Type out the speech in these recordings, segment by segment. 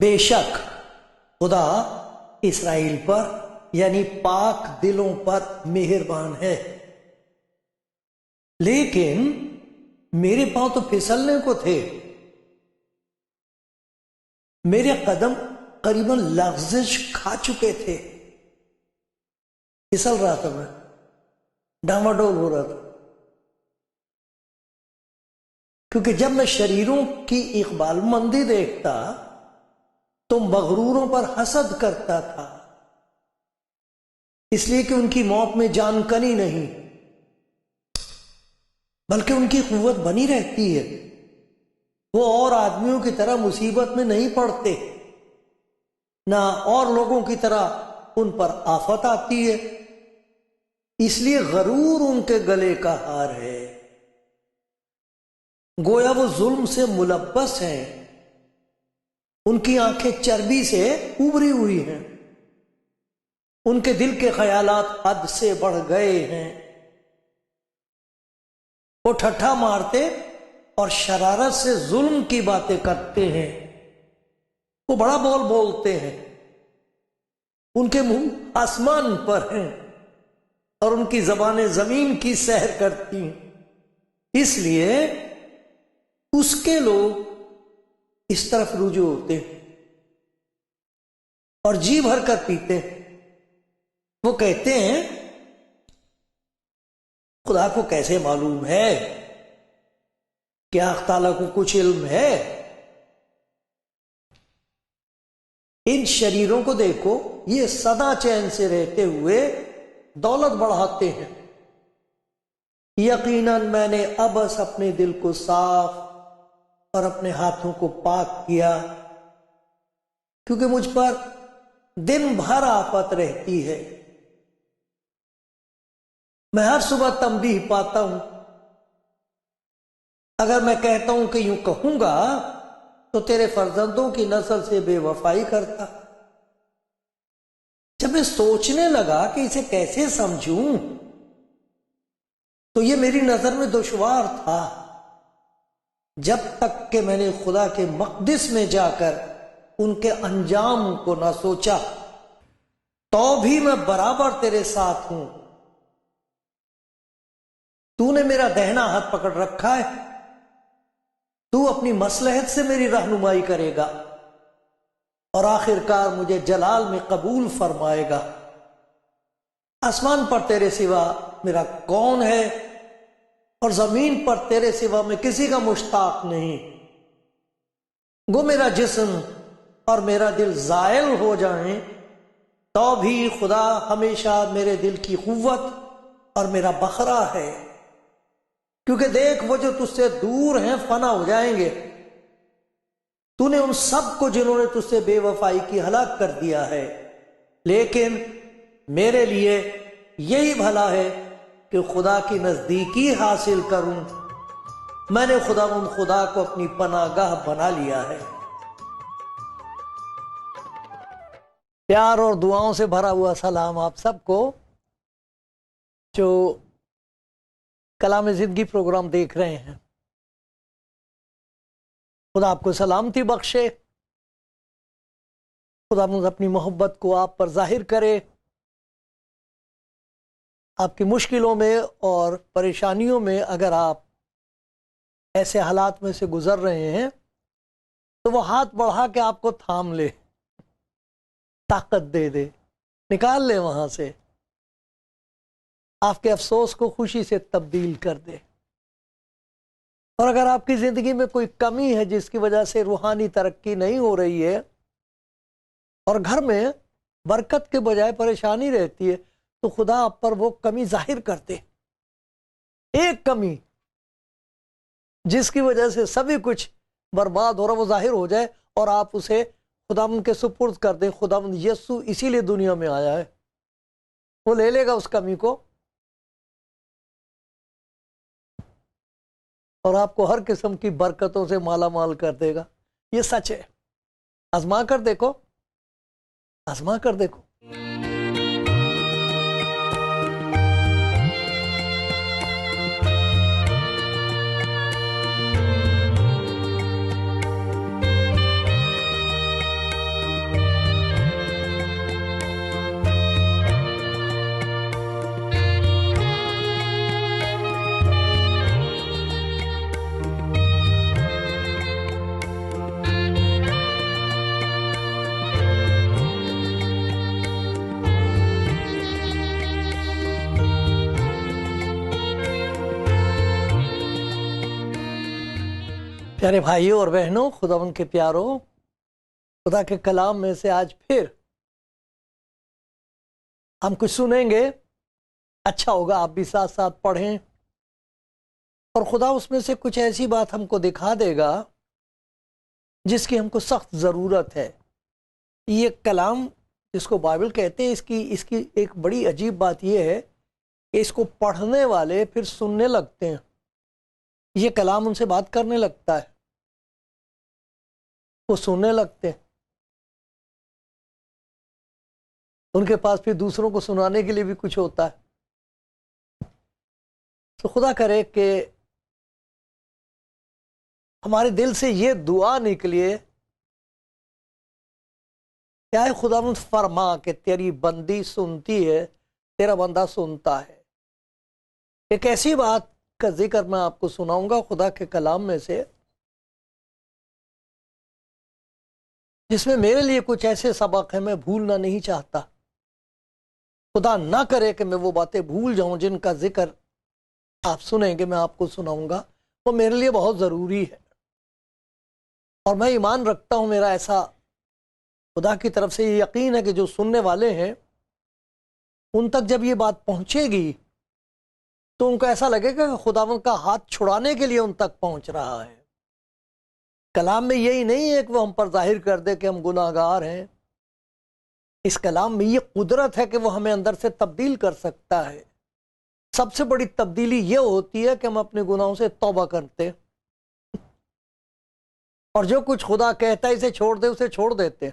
बेशक खुदा इस्राएल पर यानी पाक दिलों पर मेहरबान है, लेकिन मेरे पांव तो फिसलने को थे। मेरे कदम करीबन लग़्ज़िश खा चुके थे। फिसल रहा था, मैं डामाडोल हो रहा था, क्योंकि जब मैं शरीरों की इक़बालमंदी देखता तो मगरूरों पर हसद करता था, इसलिए कि उनकी मौत में जानकनी नहीं, बल्कि उनकी कुव्वत बनी रहती है। वो और आदमियों की तरह मुसीबत में नहीं पड़ते, ना और लोगों की तरह उन पर आफत आती है, इसलिए गरूर उनके गले का हार है। गोया वो जुल्म से मुलब्बस हैं, उनकी आंखें चर्बी से उभरी हुई हैं, उनके दिल के ख्यालात हद से बढ़ गए हैं। वो ठट्ठा मारते और शरारत से जुल्म की बातें करते हैं। वो बड़ा बोल बोलते हैं, उनके मुंह आसमान पर हैं और उनकी जबानें जमीन की सैर करती हैं। इसलिए उसके लोग इस तरफ रुजू होते और जी भर कर पीते। वो कहते हैं, खुदा को कैसे मालूम है? क्या ताला को कुछ इल्म है? इन शरीरों को देखो, ये सदा चैन से रहते हुए दौलत बढ़ाते हैं। यकीनन मैंने अबस अपने दिल को साफ और अपने हाथों को पाक किया, क्योंकि मुझ पर दिन भर आफत रहती है। मैं हर सुबह तंबीह पाता हूं। अगर मैं कहता हूं कि यूं कहूंगा तो तेरे फर्जंदों की नस्ल से बेवफाई करता। जब मैं सोचने लगा कि इसे कैसे समझूं, तो यह मेरी नजर में दुश्वार था, जब तक कि मैंने खुदा के मक़दिस में जाकर उनके अंजाम को ना सोचा। तो भी मैं बराबर तेरे साथ हूं। तूने मेरा दाहिना हाथ पकड़ रखा है। तू अपनी मसलहत से मेरी रहनुमाई करेगा और आखिरकार मुझे जलाल में कबूल फरमाएगा। आसमान पर तेरे सिवा मेरा कौन है और जमीन पर तेरे सिवा मैं किसी का मुश्ताक नहीं। गो मेरा जिस्म और मेरा दिल ज़ायल हो जाएं, तो भी खुदा हमेशा मेरे दिल की कुव्वत और मेरा बखरा है। क्योंकि देख, वो जो तुझसे दूर हैं फना हो जाएंगे। तूने उन सब को जिन्होंने तुझसे बेवफाई की हलाक कर दिया है, लेकिन मेरे लिए यही भला है कि खुदा की नजदीकी हासिल करूं। मैंने खुदा को अपनी पनागाह बना लिया है। प्यार और दुआओं से भरा हुआ सलाम आप सबको जो कलाम ज़िंदगी प्रोग्राम देख रहे हैं। खुदा आपको सलामती बख्शे। खुदा मुझे अपनी मोहब्बत को आप पर जाहिर करे। आपकी मुश्किलों में और परेशानियों में अगर आप ऐसे हालात में से गुजर रहे हैं, तो वो हाथ बढ़ा के आपको थाम ले, ताकत दे दे, निकाल ले वहां से, आपके अफसोस को खुशी से तब्दील कर दे। और अगर आपकी जिंदगी में कोई कमी है जिसकी वजह से रूहानी तरक्की नहीं हो रही है और घर में बरकत के बजाय परेशानी रहती है, तो खुदा आप पर वो कमी जाहिर कर दे। एक कमी जिसकी वजह से सभी कुछ बर्बाद हो रहा, वो जाहिर हो जाए और आप उसे खुदावंद के सुपुर्द कर दें। खुदावंद यीशु इसीलिए दुनिया में आया है, वो ले लेगा उस कमी को और आपको हर किस्म की बरकतों से माला माल कर देगा। ये सच है, आजमा कर देखो, आजमा कर देखो। प्यारे भाइयों और बहनों, खुदावंद के प्यारों, खुदा के कलाम में से आज फिर हम कुछ सुनेंगे। अच्छा होगा आप भी साथ साथ पढ़ें और खुदा उसमें से कुछ ऐसी बात हमको दिखा देगा जिसकी हमको सख्त ज़रूरत है। ये कलाम जिसको बाइबल कहते हैं, इसकी एक बड़ी अजीब बात यह है कि इसको पढ़ने वाले फिर सुनने लगते हैं। ये कलाम उनसे बात करने लगता है, वो सुनने लगते हैं, उनके पास फिर दूसरों को सुनाने के लिए भी कुछ होता है। तो खुदा करे कि हमारे दिल से ये दुआ निकले, क्या है खुदावंद फरमा कि तेरी बंदी सुनती है, तेरा बंदा सुनता है। एक ऐसी बात का जिक्र मैं आपको सुनाऊंगा खुदा के कलाम में से, जिसमें मेरे लिए कुछ ऐसे सबक है मैं भूलना नहीं चाहता। खुदा ना करे कि मैं वो बातें भूल जाऊं जिनका जिक्र आप सुनेंगे, मैं आपको सुनाऊंगा, वो मेरे लिए बहुत ज़रूरी है। और मैं ईमान रखता हूं, मेरा ऐसा खुदा की तरफ से ये यकीन है कि जो सुनने वाले हैं उन तक जब ये बात पहुंचेगी तो उनको ऐसा लगेगा कि खुदावंद का हाथ छुड़ाने के लिए उन तक पहुंच रहा है। कलाम में यही नहीं है कि वो हम पर जाहिर कर दे कि हम गुनाहगार हैं। इस कलाम में ये कुदरत है कि वो हमें अंदर से तब्दील कर सकता है। सबसे बड़ी तब्दीली ये होती है कि हम अपने गुनाहों से तौबा करते और जो कुछ खुदा कहता है इसे छोड़ दे, उसे छोड़ देते,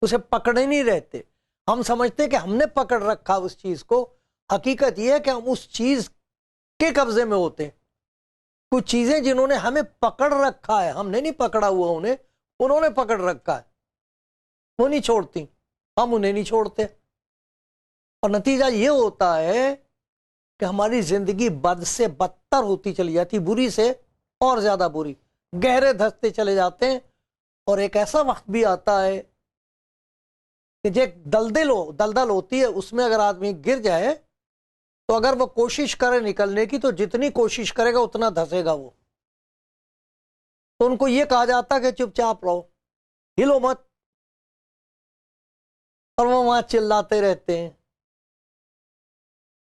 उसे पकड़े नहीं रहते। हम समझते कि हमने पकड़ रखा उस चीज को, हकीकत यह है कि हम उस चीज के कब्जे में होते। कुछ चीजें जिन्होंने हमें पकड़ रखा है, हमने नहीं पकड़ा हुआ उन्हें, उन्होंने पकड़ रखा है, वो नहीं छोड़ती, हम उन्हें नहीं छोड़ते। और नतीजा ये होता है कि हमारी जिंदगी बद से बदतर होती चली जाती, बुरी से और ज्यादा बुरी, गहरे धंसते चले जाते हैं। और एक ऐसा वक्त भी आता है कि जो दलदल होती है, उसमें अगर आदमी गिर जाए तो अगर वो कोशिश करे निकलने की, तो जितनी कोशिश करेगा उतना धंसेगा वो। तो उनको ये कहा जाता कि चुपचाप रहो, हिलो मत, और वो वहां चिल्लाते रहते हैं।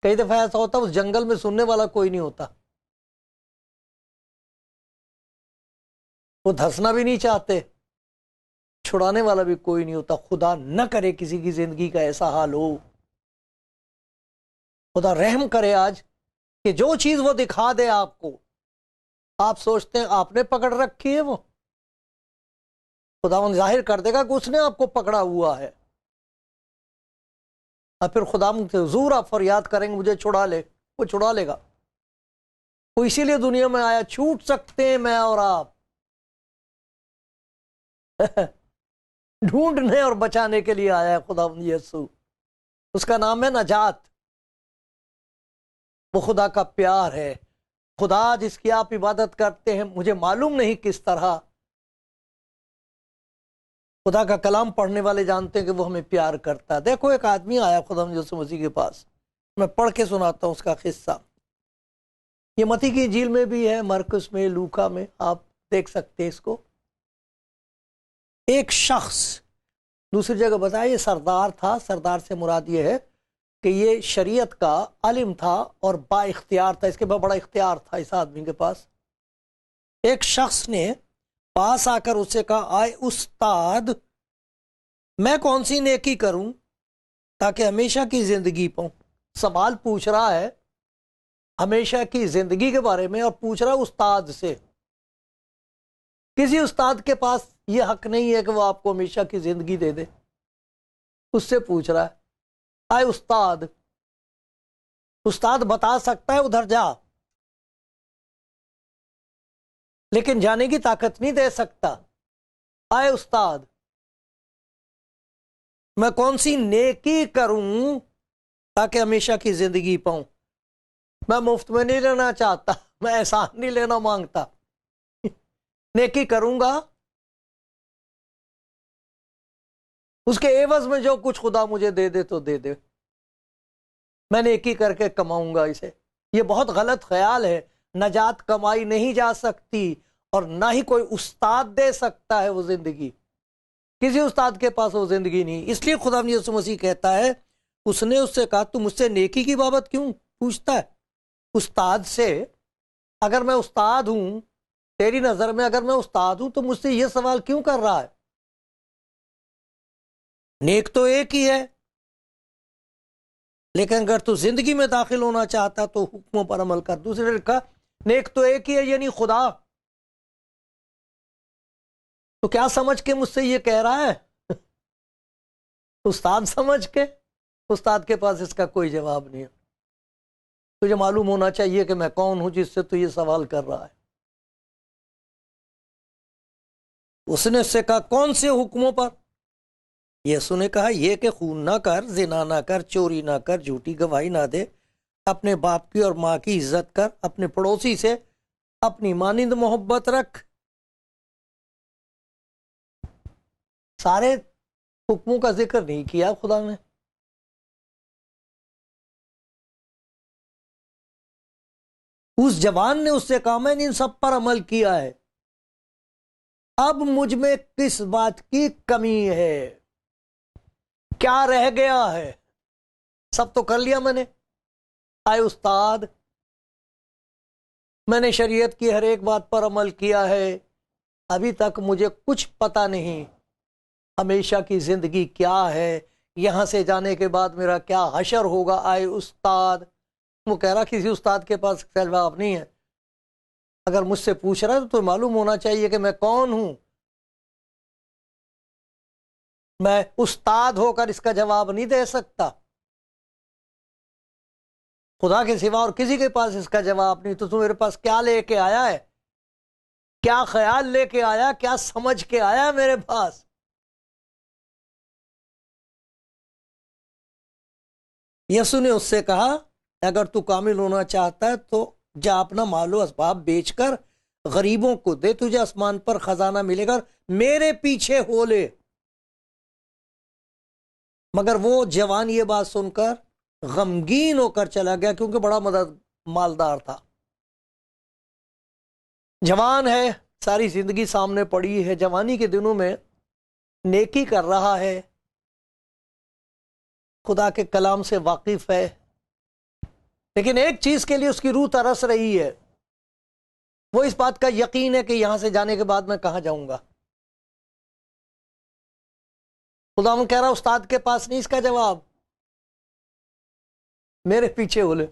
कई दफा ऐसा होता है उस जंगल में सुनने वाला कोई नहीं होता, वो धंसना भी नहीं चाहते, छुड़ाने वाला भी कोई नहीं होता। खुदा न करे किसी की जिंदगी का ऐसा हाल हो। खुदा रहम करे आज कि जो चीज वो दिखा दे आपको, आप सोचते हैं आपने पकड़ रखी है, वो खुदावंद जाहिर कर देगा कि उसने आपको पकड़ा हुआ है। और फिर खुदावंद से हुजूर आप फरियाद करेंगे मुझे छुड़ा ले, वो छुड़ा लेगा। वो इसीलिए दुनिया में आया, छूट सकते हैं मैं और आप ढूंढने और बचाने के लिए आया है खुदावंद यीशु। उसका नाम है नजात। वो खुदा का प्यार है, खुदा जिसकी आप इबादत करते हैं। मुझे मालूम नहीं किस तरह, खुदा का कलाम पढ़ने वाले जानते हैं कि वो हमें प्यार करता है। देखो एक आदमी आया खुदावंद यीशु मसीह के पास, मैं पढ़ के सुनाता हूँ उसका किस्सा। ये मत्ती की इंजील में भी है, मरकुस में, लूका में, आप देख सकते हैं इसको। एक शख्स, दूसरी जगह बताया ये सरदार था। सरदार से मुराद ये है कि ये शरीयत का आलिम था और बा इख्तियार था, इसके पास बड़ा इख्तियार था इस आदमी के पास। एक शख्स ने पास आकर उससे कहा, आए उस्ताद, मैं कौन सी नेकी करूं ताकि हमेशा की जिंदगी पाऊं। सवाल पूछ रहा है हमेशा की जिंदगी के बारे में और पूछ रहा है उस्ताद से। किसी उस्ताद के पास यह हक नहीं है कि वो आपको हमेशा की जिंदगी दे दे। उससे पूछ रहा है, आए उस्ताद, उस्ताद बता सकता है उधर जा, लेकिन जाने की ताकत नहीं दे सकता। आए उस्ताद, मैं कौन सी नेकी करूं ताकि हमेशा की जिंदगी पाऊं। मैं मुफ्त में नहीं लेना चाहता, मैं एहसान नहीं लेना मांगता, नेकी करूंगा, उसके एवज में जो कुछ खुदा मुझे दे दे तो दे दे, मैं नेकी करके कमाऊंगा इसे। ये बहुत गलत ख्याल है। नजात कमाई नहीं जा सकती और ना ही कोई उस्ताद दे सकता है वो जिंदगी। किसी उस्ताद के पास वो जिंदगी नहीं। इसलिए खुदा यीशु मसीह कहता है, उसने उससे कहा, तू मुझसे नेकी की बाबत क्यों पूछता है उस्ताद से। अगर मैं उस्ताद हूं, तेरी नजर में अगर मैं उस्ताद हूं, तो मुझसे ये सवाल क्यों कर रहा है। नेक तो एक ही है, लेकिन अगर तू जिंदगी में दाखिल होना चाहता तो हुक्मों पर अमल कर। दूसरे ने लिखा, नेक तो एक ही है, यानी खुदा। तो क्या समझ के मुझसे ये कह रहा है उस्ताद समझ के। उस्ताद के पास इसका कोई जवाब नहीं है। तुझे मालूम होना चाहिए कि मैं कौन हूं जिससे तू ये सवाल कर रहा है। उसने उससे कहा, कौन से हुक्मों पर। यीशु ने कहा, यह कि खून ना कर, जिना ना कर, चोरी ना कर, झूठी गवाही ना दे, अपने बाप की और माँ की इज्जत कर, अपने पड़ोसी से अपनी मानिंद मोहब्बत रख। सारे हुक्मों का जिक्र नहीं किया खुदा ने। उस जवान ने उससे कहा, मैंने इन सब पर अमल किया है, अब मुझ में किस बात की कमी है, क्या रह गया है। सब तो कर लिया मैंने। आए उस्ताद, मैंने शरीयत की हर एक बात पर अमल किया है, अभी तक मुझे कुछ पता नहीं हमेशा की जिंदगी क्या है, यहां से जाने के बाद मेरा क्या हशर होगा। आए उस्ताद। वो कह रहा, किसी उस्ताद के पास जवाब नहीं है। अगर मुझसे पूछ रहा है तो मालूम होना चाहिए कि मैं कौन हूं। मैं उस्ताद होकर इसका जवाब नहीं दे सकता। खुदा के सिवा और किसी के पास इसका जवाब नहीं। तो तू मेरे पास क्या लेके आया है, क्या ख्याल लेके आया, क्या समझ के आया मेरे पास। यीशु ने उससे कहा, अगर तू कामिल होना चाहता है तो जा अपना मालो असबाब बेचकर गरीबों को दे, तुझे आसमान पर खजाना मिलेगा, मेरे पीछे हो ले। मगर वो जवान ये बात सुनकर गमगीन होकर चला गया, क्योंकि बड़ा मदद मालदार था। जवान है, सारी जिंदगी सामने पड़ी है, जवानी के दिनों में नेकी कर रहा है, खुदा के कलाम से वाकिफ है, लेकिन एक चीज के लिए उसकी रूह तरस रही है। वो इस बात का यकीन है कि यहां से जाने के बाद मैं कहां जाऊंगा। खुदा कह रहा, उस्ताद के पास नहीं इसका जवाब, मेरे पीछे हो ले।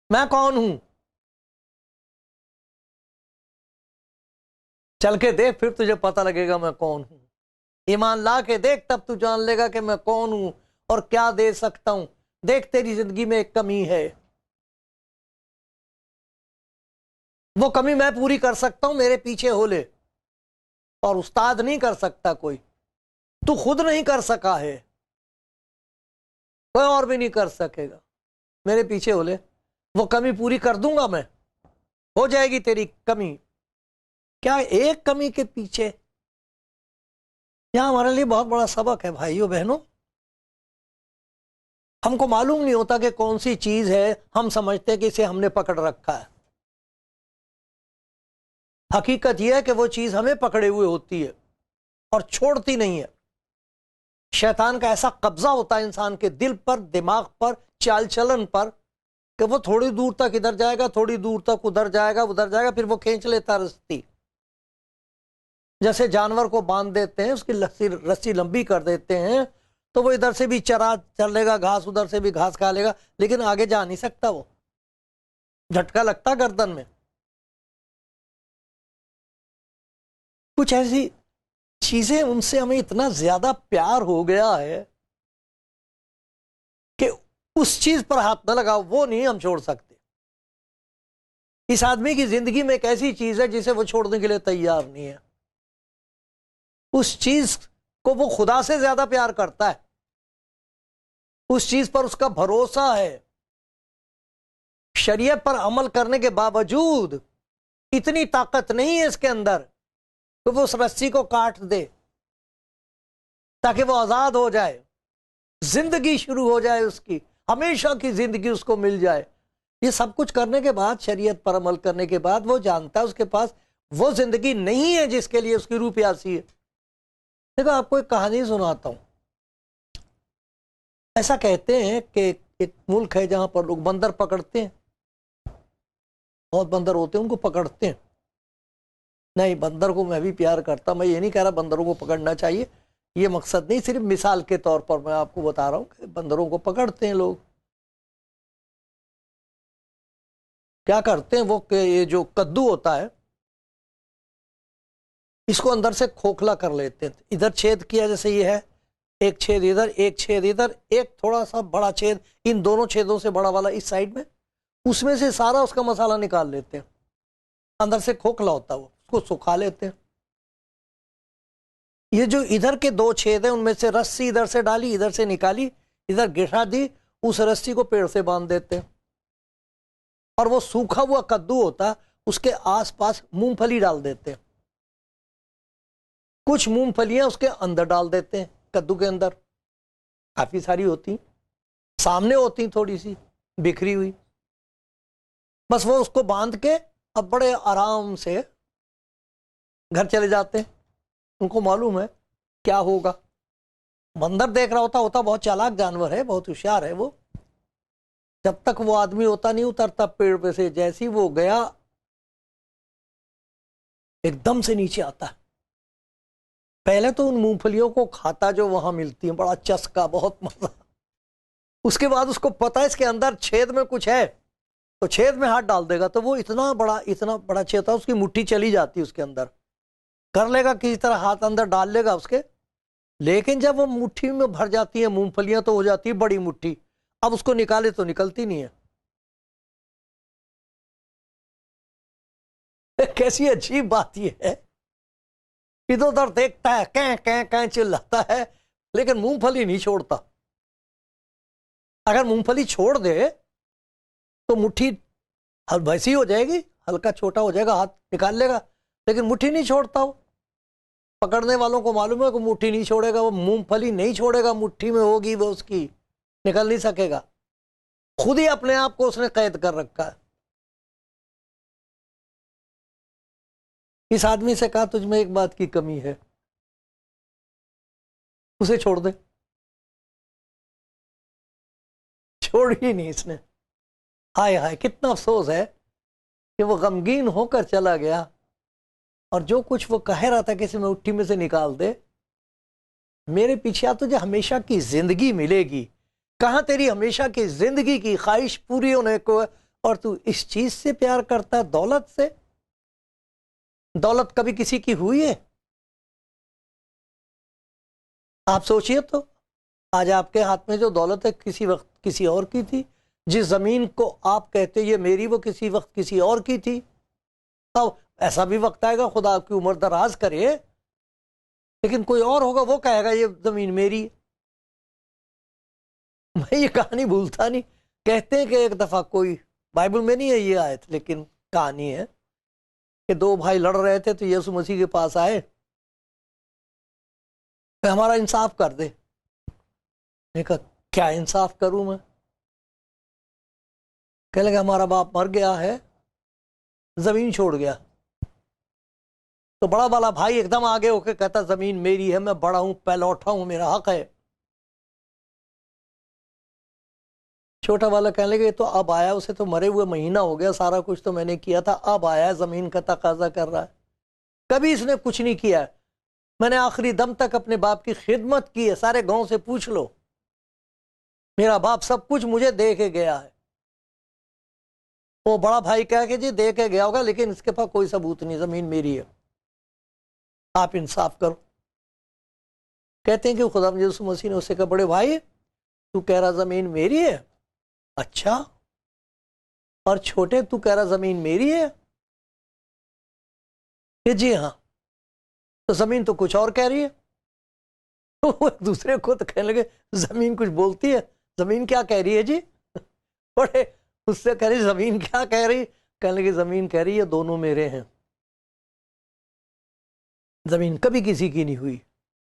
मैं कौन हूं, चल के देख, फिर तुझे पता लगेगा मैं कौन हूं। ईमान ला के देख, तब तू जान लेगा कि मैं कौन हूं और क्या दे सकता हूं। देख, तेरी जिंदगी में एक कमी है, वो कमी मैं पूरी कर सकता हूं, मेरे पीछे हो ले। और उस्ताद नहीं कर सकता कोई, तू खुद नहीं कर सका है, कोई और भी नहीं कर सकेगा। मेरे पीछे हो ले, वो कमी पूरी कर दूंगा मैं, हो जाएगी तेरी कमी। क्या एक कमी के पीछे। यहां हमारे लिए बहुत बड़ा सबक है भाइयों बहनों। हमको मालूम नहीं होता कि कौन सी चीज है, हम समझते हैं कि इसे हमने पकड़ रखा है। हकीकत यह है कि वो चीज हमें पकड़े हुए होती है और छोड़ती नहीं है। शैतान का ऐसा कब्जा होता है इंसान के दिल पर, दिमाग पर, चाल चलन पर, कि वो थोड़ी दूर तक इधर जाएगा, थोड़ी दूर तक उधर जाएगा, उधर जाएगा, फिर वो खींच लेता रस्ती। जैसे जानवर को बांध देते हैं, उसकी रस्सी लंबी कर देते हैं, तो वो इधर से भी चलेगा घास, उधर से भी घास खा लेगा, लेकिन आगे जा नहीं सकता, वो झटका लगता गर्दन में। कुछ ऐसी चीजें, उनसे हमें इतना ज्यादा प्यार हो गया है कि उस चीज पर हाथ न लगाओ, वो नहीं हम छोड़ सकते। इस आदमी की जिंदगी में एक ऐसी चीज है जिसे वो छोड़ने के लिए तैयार नहीं है। उस चीज को वो खुदा से ज्यादा प्यार करता है, उस चीज पर उसका भरोसा है। शरीयत पर अमल करने के बावजूद इतनी ताकत नहीं है इसके अंदर कि वो उस रस्सी को काट दे ताकि वो आजाद हो जाए, जिंदगी शुरू हो जाए, उसकी हमेशा की जिंदगी उसको मिल जाए। ये सब कुछ करने के बाद, शरीयत पर अमल करने के बाद, वो जानता है उसके पास वो जिंदगी नहीं है जिसके लिए उसकी रूह प्यासी है। देखो, आपको एक कहानी सुनाता हूं। ऐसा कहते हैं कि एक मुल्क है जहां पर लोग बंदर पकड़ते हैं, बहुत बंदर होते हैं, उनको पकड़ते हैं। नहीं, बंदर को मैं भी प्यार करता, मैं ये नहीं कह रहा बंदरों को पकड़ना चाहिए, ये मकसद नहीं, सिर्फ मिसाल के तौर पर मैं आपको बता रहा हूं कि बंदरों को पकड़ते हैं लोग। क्या करते हैं वो कि ये जो कद्दू होता है, इसको अंदर से खोखला कर लेते हैं। इधर छेद किया, जैसे ये है, एक छेद इधर, एक छेद इधर, एक थोड़ा सा बड़ा छेद इन दोनों छेदों से बड़ा वाला इस साइड में, उसमें से सारा उसका मसाला निकाल लेते हैं। अंदर से खोखला होता है वो, उसको सुखा लेते हैं। ये जो इधर के दो छेद हैं, उनमें से रस्सी इधर से डाली, इधर से निकाली, इधर गिरा दी, उस रस्सी को पेड़ से बांध देते हैं। और वो सूखा हुआ कद्दू होता है, उसके आसपास मूंगफली डाल देते हैं। कुछ मूंगफलियां उसके अंदर डाल देते हैं, कद्दू के अंदर काफी सारी होती, सामने होती थोड़ी सी बिखरी हुई। बस वो उसको बांध के अब बड़े आराम से घर चले जाते हैं। उनको मालूम है क्या होगा। बंदर देख रहा होता बहुत चालाक जानवर है, बहुत होशियार है वो। जब तक वो आदमी होता नहीं उतरता पेड़ पे से, जैसी वो गया एकदम से नीचे आता है। पहले तो उन मूंगफलियों को खाता जो वहां मिलती है, बड़ा चस्का, बहुत मजा। उसके बाद उसको पता है इसके अंदर छेद में कुछ है, तो छेद में हाथ डाल देगा, तो वो इतना बड़ा छेद था, उसकी मुट्ठी चली जाती है उसके अंदर। कर लेगा किसी तरह, हाथ अंदर डाल लेगा उसके, लेकिन जब वो मुट्ठी में भर जाती है मूंगफलियां, तो हो जाती है बड़ी मुट्ठी। अब उसको निकाले तो निकलती नहीं है। कैसी अजीब बात ये है, इधर उधर देखता है, कैं कैं कैं चिल्लाता है, लेकिन मूंगफली नहीं छोड़ता। अगर मूंगफली छोड़ दे तो मुट्ठी वैसी हो जाएगी, हल्का छोटा हो जाएगा, हाथ निकाल लेगा, लेकिन मुट्ठी नहीं छोड़ता वो। पकड़ने वालों को मालूम है कि मुट्ठी नहीं छोड़ेगा, वो मूंगफली नहीं छोड़ेगा, मुट्ठी में होगी वो, उसकी निकल नहीं सकेगा। खुद ही अपने आप को उसने कैद कर रखा है। इस आदमी से कहा, तुझ में एक बात की कमी है, उसे छोड़ दे। छोड़ ही नहीं इसने। हाय हाय, कितना अफसोस है कि वो गमगीन होकर चला गया, और जो कुछ वो कह रहा था किसी में मुट्ठी में से निकाल दे, मेरे पीछे आ, तुझे हमेशा की जिंदगी मिलेगी। कहां तेरी हमेशा की जिंदगी की ख्वाहिश पूरी होने को, और तू इस चीज से प्यार करता है, दौलत से। दौलत कभी किसी की हुई है? आप सोचिए तो, आज आपके हाथ में जो दौलत है किसी वक्त किसी और की थी। जिस जमीन को आप कहते ये मेरी, वो किसी वक्त किसी और की थी। अब ऐसा भी वक्त आएगा, खुदा आपकी उम्र दराज करे, लेकिन कोई और होगा, वो कहेगा ये जमीन मेरी। मैं ये कहानी भूलता नहीं। कहते हैं कि एक दफा कोई, बाइबल में नहीं है ये आयत, लेकिन कहानी है कि दो भाई लड़ रहे थे, तो यीशु मसीह के पास आए, तो हमारा इंसाफ कर दे। मैं कहा, क्या इंसाफ करूं मैं? कहने लगा, हमारा बाप मर गया है, जमीन छोड़ गया। तो बड़ा वाला भाई एकदम आगे होकर कहता, जमीन मेरी है, मैं बड़ा हूं, पहलौठा हूं, मेरा हक है। छोटा वाला कहने लगे, तो अब आया, उसे तो मरे हुए महीना हो गया, सारा कुछ तो मैंने किया था, अब आया, जमीन का तकाजा कर रहा है। कभी इसने कुछ नहीं किया है। मैंने आखिरी दम तक अपने बाप की खिदमत की है, सारे गांव से पूछ लो, मेरा बाप सब कुछ मुझे दे के गया है। वो बड़ा भाई कह के जी दे के गया होगा, लेकिन इसके पास कोई सबूत नहीं, जमीन मेरी है, आप इंसाफ करो। कहते हैं कि खुदा यीशु मसीह ने उससे कहा, बड़े भाई तू कह रहा जमीन मेरी है, अच्छा, और छोटे तू कह रहा जमीन मेरी है? कि जी हाँ। तो जमीन तो कुछ और कह रही है। तो वो एक दूसरे को तो कहने लगे, जमीन कुछ बोलती है, जमीन क्या कह रही है जी? बड़े उससे कह रही, जमीन क्या कह रही? कहने लगे, जमीन कह रही है दोनों मेरे हैं। जमीन कभी किसी की नहीं हुई,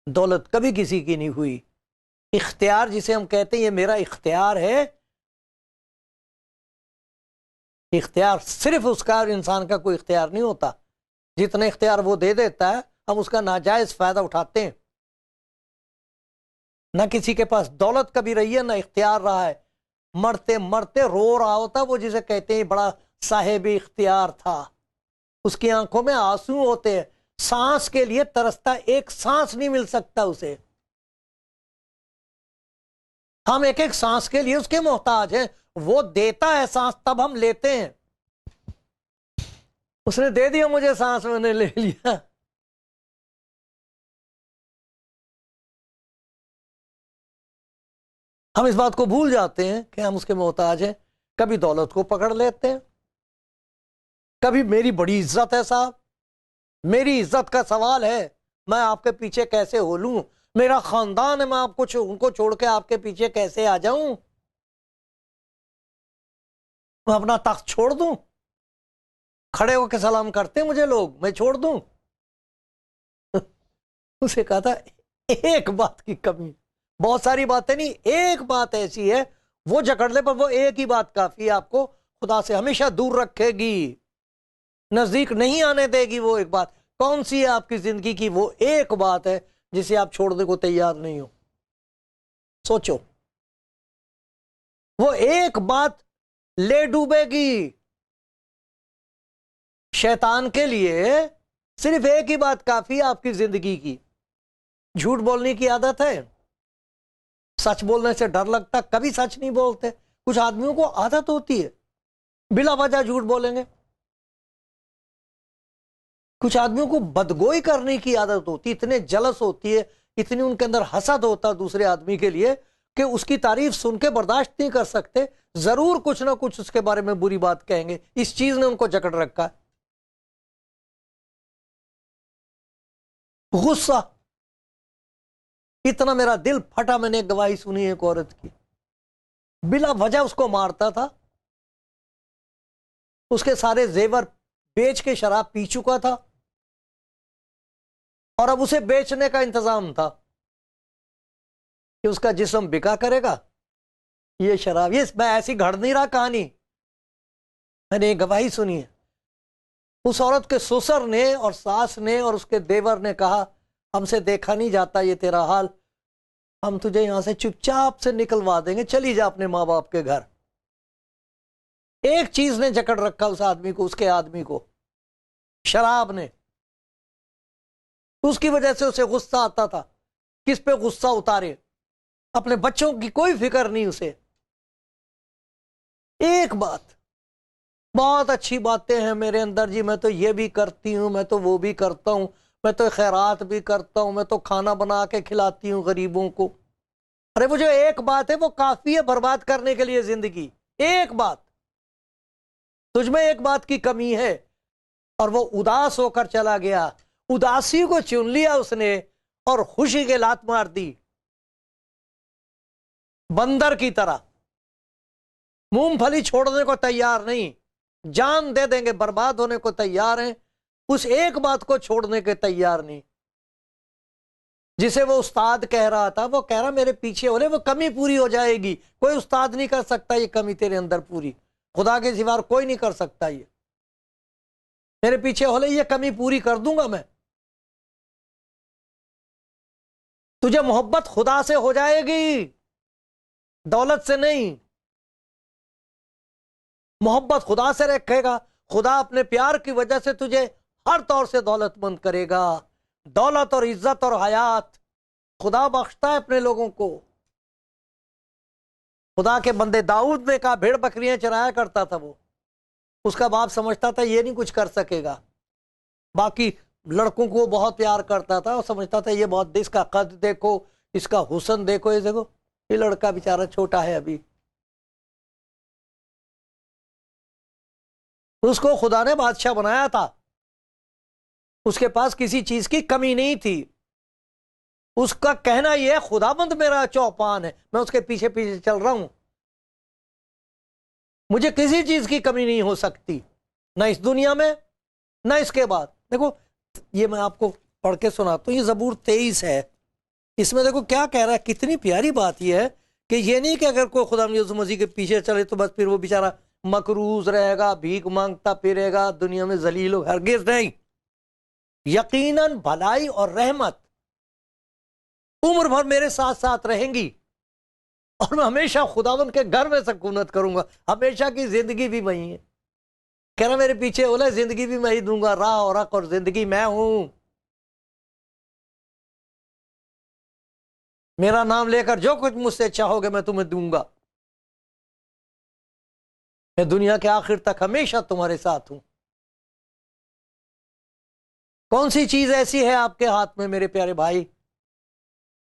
दौलत कभी किसी की नहीं हुई। इख्तियार जिसे हम कहते हैं ये मेरा इख्तियार है, इख्तियार सिर्फ उसका और इंसान का कोई इख्तियार नहीं होता। जितना इख्तियार वो दे देता है हम उसका नाजायज फायदा उठाते हैं। ना किसी के पास दौलत कभी रही है, ना इख्तियार रहा है। मरते मरते रो रहा होता वो जिसे कहते हैं बड़ा साहिब इख्तियार था, उसकी आंखों में आंसू होते हैं, सांस के लिए तरसता, एक सांस नहीं मिल सकता उसे। हम एक एक सांस के लिए उसके मोहताज हैं। वो देता है सांस तब हम लेते हैं। उसने दे दिया मुझे सांस, मैंने ले लिया। हम इस बात को भूल जाते हैं कि हम उसके मोहताज हैं। कभी दौलत को पकड़ लेते हैं, कभी मेरी बड़ी इज्जत है साहब, मेरी इज्जत का सवाल है, मैं आपके पीछे कैसे हो लूं, मेरा खानदान है, मैं आपको उनको छोड़ के आपके पीछे कैसे आ जाऊं, मैं अपना तख्त छोड़ दूं, खड़े होकर सलाम करते मुझे लोग, मैं छोड़ दूं? उसे कहा था एक बात की कमी, बहुत सारी बातें नहीं, एक बात ऐसी है वो जकड़ ले, पर वो एक ही बात काफी है, आपको खुदा से हमेशा दूर रखेगी, नजदीक नहीं आने देगी। वो एक बात कौन सी है आपकी जिंदगी की? वो एक बात है जिसे आप छोड़ने को तैयार नहीं हो। सोचो, वो एक बात ले डूबेगी। शैतान के लिए सिर्फ एक ही बात काफी है आपकी जिंदगी की। झूठ बोलने की आदत है, सच बोलने से डर लगता, कभी सच नहीं बोलते। कुछ आदमियों को आदत होती है बिला वजह झूठ बोलेंगे। कुछ आदमियों को बदगोई करने की आदत होती है, इतने जलस होती है, इतनी उनके अंदर हसद होता दूसरे आदमी के लिए कि उसकी तारीफ सुन के बर्दाश्त नहीं कर सकते, जरूर कुछ ना कुछ उसके बारे में बुरी बात कहेंगे। इस चीज ने उनको जकड़ रखा है। गुस्सा, इतना मेरा दिल फटा, मैंने एक गवाही सुनी एक औरत की, बिला वजह उसको मारता था, उसके सारे जेवर बेच के शराब पी चुका था और अब उसे बेचने का इंतजाम था कि उसका जिस्म बिका करेगा ये शराब। ये मैं ऐसी घड़ नहीं रहा कहानी, मैंने एक गवाही सुनी है। उस औरत के ससुर ने और सास ने और उसके देवर ने कहा, हमसे देखा नहीं जाता ये तेरा हाल, हम तुझे यहां से चुपचाप से निकलवा देंगे, चली जा अपने माँ बाप के घर। एक चीज ने जकड़ रखा उस आदमी को, उसके आदमी को, शराब ने। उसकी वजह से उसे गुस्सा आता था, किस पे गुस्सा उतारे, अपने बच्चों की कोई फिक्र नहीं उसे। एक बात, बहुत अच्छी बातें हैं मेरे अंदर जी, मैं तो ये भी करती हूं, मैं तो वो भी करता हूं, मैं तो खैरात भी करता हूं, मैं तो खाना बना के खिलाती हूं गरीबों को। अरे वो जो एक बात है वो काफी है बर्बाद करने के लिए जिंदगी। एक बात, तुझमें एक बात की कमी है, और वो उदास होकर चला गया, उदासी को चुन लिया उसने और खुशी के लात मार दी, बंदर की तरह। मूंगफली छोड़ने को तैयार नहीं, जान दे देंगे, बर्बाद होने को तैयार हैं, उस एक बात को छोड़ने के तैयार नहीं। जिसे वो उस्ताद कह रहा था, वो कह रहा मेरे पीछे हो ले, वो कमी पूरी हो जाएगी। कोई उस्ताद नहीं कर सकता ये कमी तेरे अंदर पूरी, खुदा के सिवा कोई नहीं कर सकता ये। मेरे पीछे हो ले, ये कमी पूरी कर दूंगा मैं। तुझे मोहब्बत खुदा से हो जाएगी, दौलत से नहीं। मोहब्बत खुदा से रखेगा, खुदा अपने प्यार की वजह से तुझे हर तौर से दौलतमंद करेगा। दौलत और इज्जत और हयात खुदा बख्शता है अपने लोगों को। खुदा के बंदे दाऊद ने कहा भेड़ बकरियां चराया करता था वो, उसका बाप समझता था ये नहीं कुछ कर सकेगा। बाकी लड़कों को बहुत प्यार करता था और समझता था ये बहुत, इसका कद देखो, इसका हुस्न देखो, ये देखो ये लड़का बेचारा छोटा है अभी। उसको खुदा ने बादशाह बनाया था, उसके पास किसी चीज की कमी नहीं थी। उसका कहना यह खुदाबंद मेरा चौपान है, मैं उसके पीछे पीछे चल रहा हूं, मुझे किसी चीज की कमी नहीं हो सकती, ना इस दुनिया में ना इसके बाद। देखो ये मैं आपको पढ़ के सुनाता हूं, ये ज़बूर 23 है। इसमें देखो क्या कह रहा है, कितनी प्यारी बात यह है कि ये नहीं कि अगर कोई खुदा यीशु मसीह के पीछे चले तो बस फिर वो बेचारा मकरूज रहेगा, भीख मांगता फिरेगा, दुनिया में जलील हो। हरगिज नहीं, यकीनन भलाई और रहमत उम्र भर मेरे साथ साथ रहेंगी और मैं हमेशा खुदावन के घर में सकूनत करूंगा। हमेशा की जिंदगी भी वही है। कह रहा मेरे पीछे बोले जिंदगी भी मैं ही दूंगा, राह और हक और जिंदगी मैं हूं। मेरा नाम लेकर जो कुछ मुझसे चाहोगे मैं तुम्हें दूंगा। मैं दुनिया के आखिर तक हमेशा तुम्हारे साथ हूं। कौन सी चीज ऐसी है आपके हाथ में मेरे प्यारे भाई?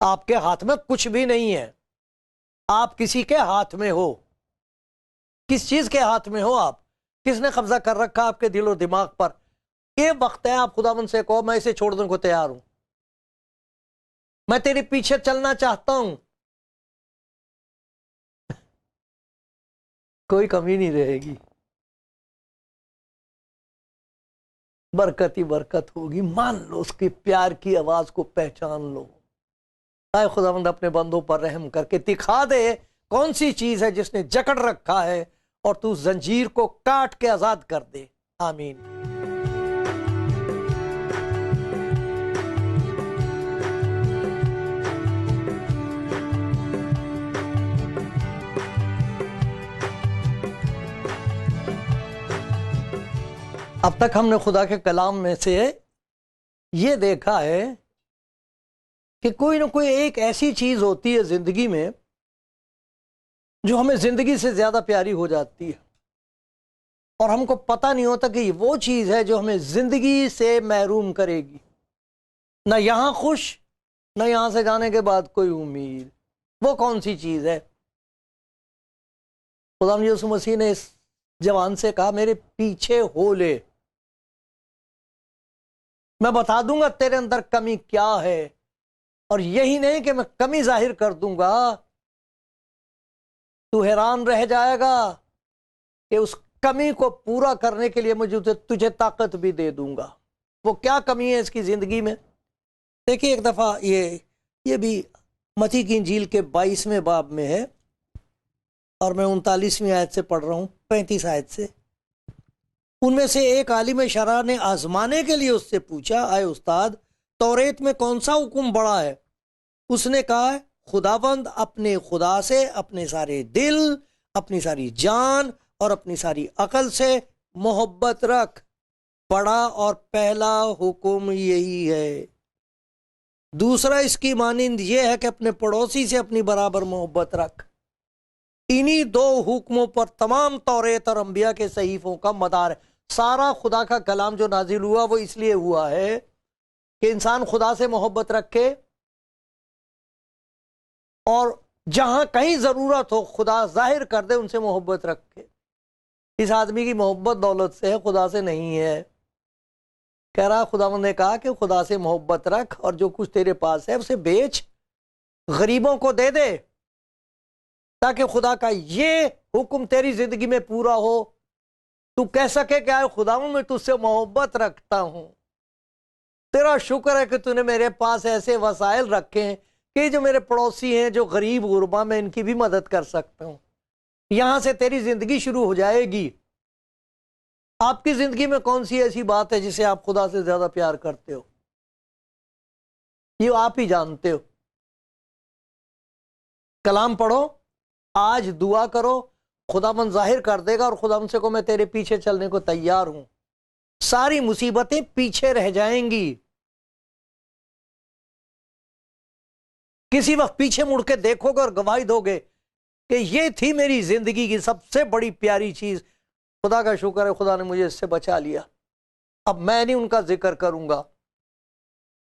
आपके हाथ में कुछ भी नहीं है। आप किसी के हाथ में हो। किस चीज के हाथ में हो आप? किसने कब्जा कर रखा आपके दिल और दिमाग पर? ये वक्त है आप खुदावंद से कहो मैं इसे छोड़ने को तैयार हूं, मैं तेरे पीछे चलना चाहता हूं। कोई कमी नहीं रहेगी, बरकत ही बरकत होगी। मान लो, उसके प्यार की आवाज को पहचान लो। आए खुदावंद अपने बंदों पर रहम करके दिखा दे कौन सी चीज है जिसने जकड़ रखा है और तू जंजीर को काट के आजाद कर दे। आमीन। अब तक हमने खुदा के कलाम में से ये देखा है कि कोई ना कोई एक ऐसी चीज होती है जिंदगी में जो हमें जिंदगी से ज्यादा प्यारी हो जाती है और हमको पता नहीं होता कि वो चीज है जो हमें जिंदगी से महरूम करेगी। ना यहां खुश, ना यहां से जाने के बाद कोई उम्मीद। वो कौन सी चीज है? खुदा यीशु मसीह ने इस जवान से कहा मेरे पीछे हो ले, मैं बता दूंगा तेरे अंदर कमी क्या है। और यही नहीं कि मैं कमी जाहिर कर दूंगा, तू हैरान रह जाएगा कि उस कमी को पूरा करने के लिए मुझे तुझे ताकत भी दे दूंगा। वो क्या कमी है इसकी जिंदगी में? देखिए एक दफा ये भी मत्ती की इंजील के 22वें बाब में है और मैं 39वीं आयत से पढ़ रहा हूं, 35 आयत से। उनमें से एक आलिम शरा ने आजमाने के लिए उससे पूछा, आए उस्ताद, तौरेत में कौन सा हुक्म बड़ा है? उसने कहा, खुदावंद अपने खुदा से अपने सारे दिल, अपनी सारी जान और अपनी सारी अकल से मोहब्बत रख। बड़ा और पहला हुक्म यही है। दूसरा इसकी मानिंद यह है कि अपने पड़ोसी से अपनी बराबर मोहब्बत रख। इन्हीं दो हुक्मों पर तमाम तौरेत और अंबिया के सहीफों का मदार है। सारा खुदा का कलाम जो नाजिल हुआ वो इसलिए हुआ है कि इंसान खुदा से मोहब्बत रखे और जहां कहीं जरूरत हो खुदा जाहिर कर दे, उनसे मोहब्बत रखे। इस आदमी की मोहब्बत दौलत से है, खुदा से नहीं है। कह रहा खुदावंद ने कहा कि खुदा से मोहब्बत रख और जो कुछ तेरे पास है उसे बेच, गरीबों को दे दे, ताकि खुदा का ये हुक्म तेरी जिंदगी में पूरा हो। तू कह सके कि आए खुदावंद मैं तुझसे मोहब्बत रखता हूं, तेरा शुक्र है कि तूने मेरे पास ऐसे वसाइल रखे हैं कि जो मेरे पड़ोसी हैं, जो गरीब गुरबा, मैं इनकी भी मदद कर सकता हूं। यहां से तेरी जिंदगी शुरू हो जाएगी। आपकी जिंदगी में कौन सी ऐसी बात है जिसे आप खुदा से ज्यादा प्यार करते हो? ये आप ही जानते हो। कलाम पढ़ो, आज दुआ करो, खुदावंद जाहिर कर देगा और खुदावंद से को मैं तेरे पीछे चलने को तैयार हूं। सारी मुसीबतें पीछे रह जाएंगी। किसी वक्त पीछे मुड़ के देखोगे और गवाही दोगे कि ये थी मेरी जिंदगी की सबसे बड़ी प्यारी चीज। खुदा का शुक्र है, खुदा ने मुझे इससे बचा लिया। अब मैं नहीं उनका जिक्र करूंगा।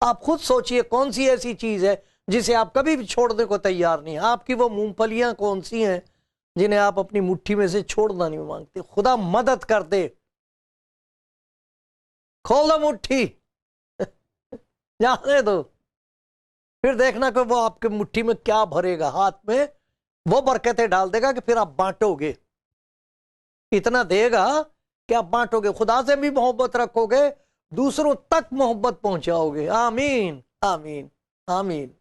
आप खुद सोचिए कौन सी ऐसी चीज है जिसे आप कभी भी छोड़ने को तैयार नहीं। आपकी वो मूंगफलियां कौन सी हैं जिन्हें आप अपनी मुट्ठी में से छोड़ना नहीं मांगते। खुदा मदद कर दे। खोल दो मुट्ठी जाने दो, फिर देखना कि वो आपके मुट्ठी में क्या भरेगा। हाथ में वो बरकतें डाल देगा कि फिर आप बांटोगे। इतना देगा कि आप बांटोगे, खुदा से भी मोहब्बत रखोगे, दूसरों तक मोहब्बत पहुंचाओगे। आमीन आमीन आमीन।